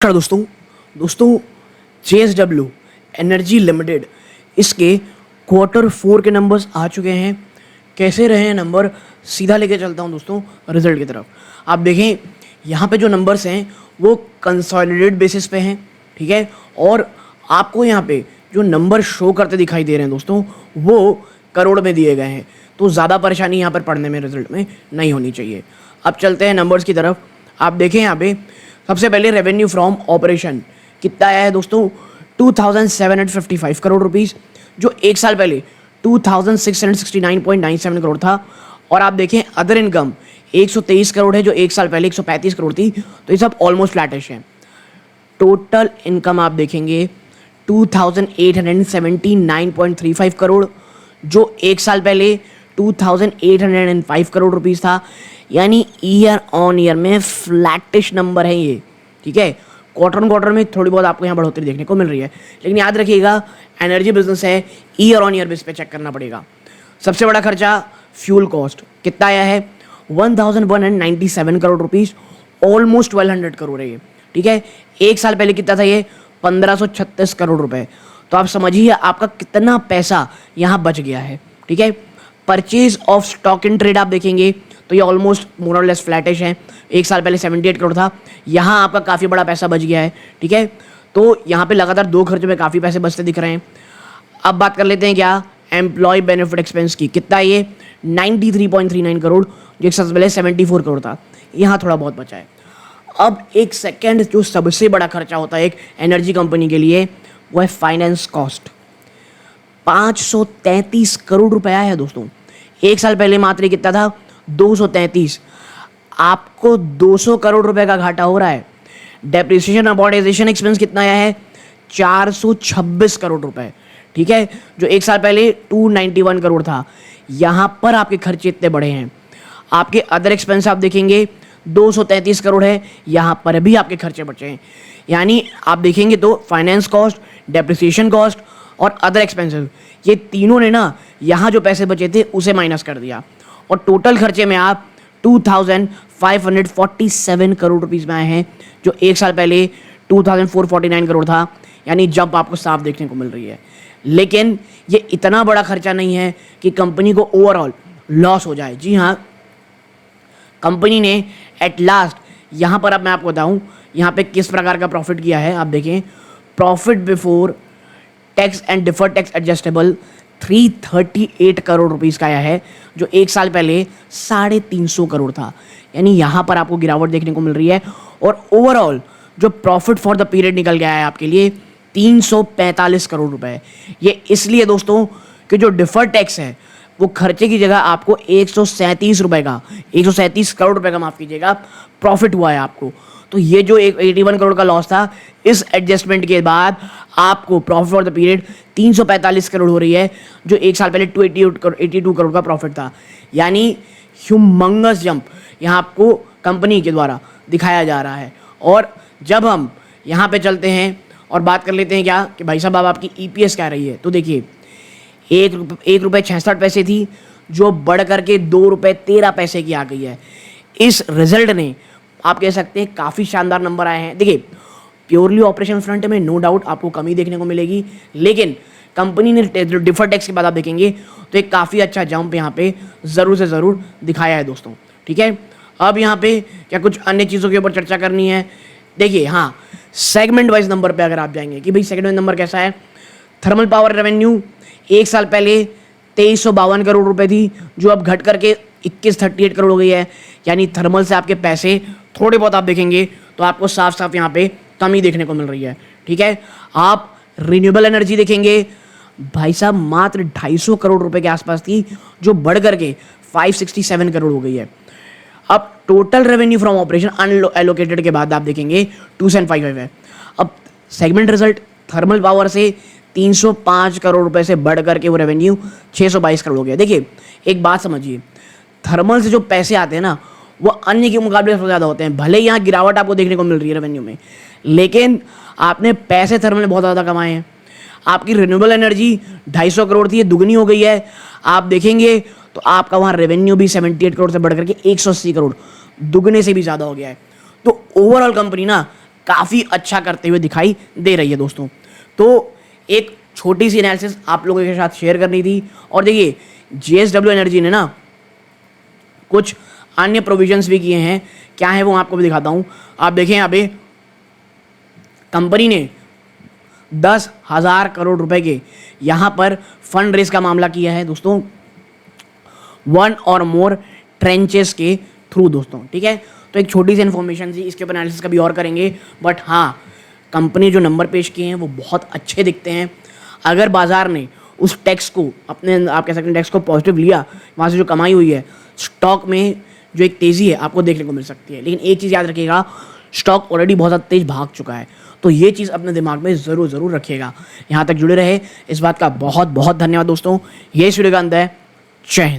नमस्कार दोस्तों JSW energy limited इसके Q4 के नंबर्स आ चुके हैं। कैसे रहे हैं नंबर, सीधा लेके चलता हूं दोस्तों रिजल्ट की तरफ। आप देखें यहाँ पे जो नंबर्स हैं वो कंसोलिडेटेड बेसिस पे हैं, ठीक है। और आपको यहाँ पे जो नंबर शो करते दिखाई दे रहे हैं दोस्तों वो करोड़ में दिए गए हैं, तो ज़्यादा परेशानी यहाँ पर पढ़ने में रिजल्ट में नहीं होनी चाहिए। अब चलते हैं नंबर्स की तरफ। आप देखें यहाँ पे सबसे पहले रेवेन्यू फ्रॉम ऑपरेशन कितना आया है दोस्तों, 2755 करोड़ रुपीस, जो एक साल पहले 2669.97 करोड़ था। और आप देखें अदर इनकम 123 करोड़ है, जो एक साल पहले 135 करोड़ थी, तो ये सब ऑलमोस्ट फ्लैटिश है। टोटल इनकम आप देखेंगे 2879.35 करोड़, जो एक साल पहले 2805 करोड़ रुपीस था। यानी ईयर ऑन ईयर में फ्लैटिश नंबर है ये, ठीक है। क्वार्टर ऑन क्वार्टर में थोड़ी बहुत आपको यहाँ बढ़ोतरी देखने को मिल रही है, लेकिन याद रखिएगा एनर्जी बिजनेस है, ईयर ऑन ईयर बेस पे चेक करना पड़ेगा। सबसे बड़ा खर्चा फ्यूल कॉस्ट कितना आया है, 1197 करोड़ रुपीस, ऑलमोस्ट 1200 करोड़ है ये, ठीक है। एक साल पहले कितना था ये, 1536 करोड़ रुपए। तो आप समझिए आपका कितना पैसा यहाँ बच गया है, ठीक है। Purchase of stock in trade आप देखेंगे तो ये ऑलमोस्ट मोर और लेस फ्लैटिश है। एक साल पहले 78 करोड़ था, यहाँ आपका काफ़ी बड़ा पैसा बच गया है, ठीक है। तो यहाँ पे लगातार दो खर्चों में काफ़ी पैसे बचते दिख रहे हैं। अब बात कर लेते हैं क्या एम्प्लॉय बेनिफिट एक्सपेंस की, कितना ये 93.39 करोड़, जो एक साल पहले 74 करोड़ था, यहाँ थोड़ा बहुत बचा है। अब एक सेकेंड जो सबसे बड़ा खर्चा होता है एक एनर्जी कंपनी के लिए, वो है फाइनेंस कॉस्ट। 533 करोड़ रुपया है दोस्तों, एक साल पहले मात्र कितना था, 233। आपको 200 करोड़ रुपए का घाटा हो रहा है। डेप्रिसिएशन अमॉर्टाइजेशन एक्सपेंस कितना आया है, 426 करोड़ रुपए, ठीक है, जो एक साल पहले 291 करोड़ था। यहां पर आपके खर्चे इतने बड़े हैं। आपके अदर एक्सपेंस आप देखेंगे 233 करोड़ है, यहां पर भी आपके खर्चे बचे हैं। यानी आप देखेंगे तो फाइनेंस कॉस्ट, डेप्रिसिएशन कॉस्ट और अदर एक्सपेंसेस, ये तीनों ने ना यहाँ जो पैसे बचे थे उसे माइनस कर दिया, और टोटल खर्चे में आप 2547 करोड़ रुपीस में आए हैं, जो एक साल पहले 2449 करोड़ था। यानी जब आपको साफ देखने को मिल रही है। लेकिन ये इतना बड़ा खर्चा नहीं है कि कंपनी को ओवरऑल लॉस हो जाए। जी हाँ, कंपनी ने एट लास्ट यहाँ पर, अब मैं आपको बताऊँ यहाँ पे किस प्रकार का प्रॉफिट किया है। आप देखें profit before tax and deferred tax adjustable 338 crore rupees का आया है, जो एक साल पहले 350 करोड़ था। यानी यहाँ पर आपको गिरावट देखने को मिल रही है। और ओवरऑल जो प्रॉफिट फॉर द पीरियड निकल गया है आपके लिए 345 करोड़ रुपए। ये इसलिए दोस्तों कि जो डिफर्ड टैक्स है वो खर्चे की जगह आपको 137 रुपए का, 137 करोड़ रुपए का माफ कीजिएगा, प्रॉफिट हुआ है आपको। तो ये जो 81 करोड़ का लॉस था, इस एडजस्टमेंट के बाद आपको profit for the period 345 crore हो रही है, जो एक साल पहले 82 करोड़ का प्रॉफिट था। यानी ह्यूमंगस जंप यहाँ आपको कंपनी के द्वारा दिखाया जा रहा है। और जब हम यहाँ पे चलते हैं और बात कर लेते हैं क्या कि भाई साहब अब आपकी EPS क्या रही है, तो देखिए 1.66 थी, जो बढ़ करके 2.13 की आ गई है। इस रिजल्ट ने आप कह सकते हैं काफ़ी शानदार नंबर आए हैं। देखिए प्योरली ऑपरेशन फ्रंट में नो डाउट आपको कमी देखने को मिलेगी, लेकिन कंपनी ने डिफर्ड टैक्स के बाद आप देखेंगे तो एक काफ़ी अच्छा जंप यहाँ पे ज़रूर से ज़रूर दिखाया है दोस्तों, ठीक है। अब यहाँ पे क्या कुछ अन्य चीज़ों के ऊपर चर्चा करनी है। देखिए हाँ, सेगमेंट वाइज नंबर पे अगर आप जाएंगे कि भाई सेगमेंट नंबर कैसा है, थर्मल पावर रेवेन्यू एक साल पहले 2352 करोड़ रुपए थी, जो अब घट करके 2138 करोड़ हो गई है। यानी थर्मल से आपके पैसे थोड़े बहुत आप देखेंगे तो आपको साफ साफ यहाँ पे कमी देखने को मिल रही है, ठीक है। आप रिन्यूएबल एनर्जी देखेंगे भाई साहब मात्र 250 करोड़ रुपए के आसपास थी, जो बढ़ करके 567 करोड़ हो गई है। अब total revenue from operation unallocated के बाद आप देखेंगे 2755 है। अब सेगमेंट रिजल्ट थर्मल पावर से 305 करोड़ रुपए से बढ़ करके वो रेवेन्यू 622 करोड़ हो गया। देखिए एक बात समझिए, थर्मल से जो पैसे आते हैं ना वो अन्य के मुकाबले सबसे ज़्यादा होते हैं। भले यहाँ गिरावट आपको देखने को मिल रही है रेवेन्यू में, लेकिन आपने पैसे थर्मल में बहुत ज़्यादा कमाए हैं। आपकी रिन्यूएबल एनर्जी 250 करोड़ थी, ये दुगनी हो गई है। आप देखेंगे तो आपका वहाँ रेवेन्यू भी 78 करोड़ से बढ़ करके 180 करोड़, दुगने से भी ज़्यादा हो गया है। तो ओवरऑल कंपनी ना काफ़ी अच्छा करते हुए दिखाई दे रही है दोस्तों। तो एक छोटी सी एनालिसिस आप लोगों के साथ शेयर करनी थी। और देखिए JSW एनर्जी ने ना कुछ अन्य प्रोविजंस भी किए हैं, क्या है वो आपको भी दिखाता हूँ। आप देखें यहाँ पे कंपनी ने 10,000 करोड़ रुपए के यहाँ पर फंड रेस का मामला किया है दोस्तों, 1 और मोर ट्रेंचेस के थ्रू दोस्तों, ठीक है। तो एक छोटी सी इन्फॉर्मेशन थी, इसके ऊपर एनालिसिस कभी और करेंगे। बट हाँ, कंपनी जो नंबर पेश किए हैं वो बहुत अच्छे दिखते हैं। अगर बाजार ने उस टैक्स को अपने, आप कह सकते हैं टैक्स को पॉजिटिव लिया, वहाँ से जो कमाई हुई है, स्टॉक में जो एक तेज़ी है आपको देखने को मिल सकती है। लेकिन एक चीज़ याद रखिएगा, स्टॉक ऑलरेडी बहुत ज़्यादा तेज भाग चुका है, तो ये चीज़ अपने दिमाग में ज़रूर रखिएगा। यहाँ तक जुड़े रहे, इस बात का बहुत बहुत धन्यवाद दोस्तों। ये इस वीडियो का अंत है। जय हिंद।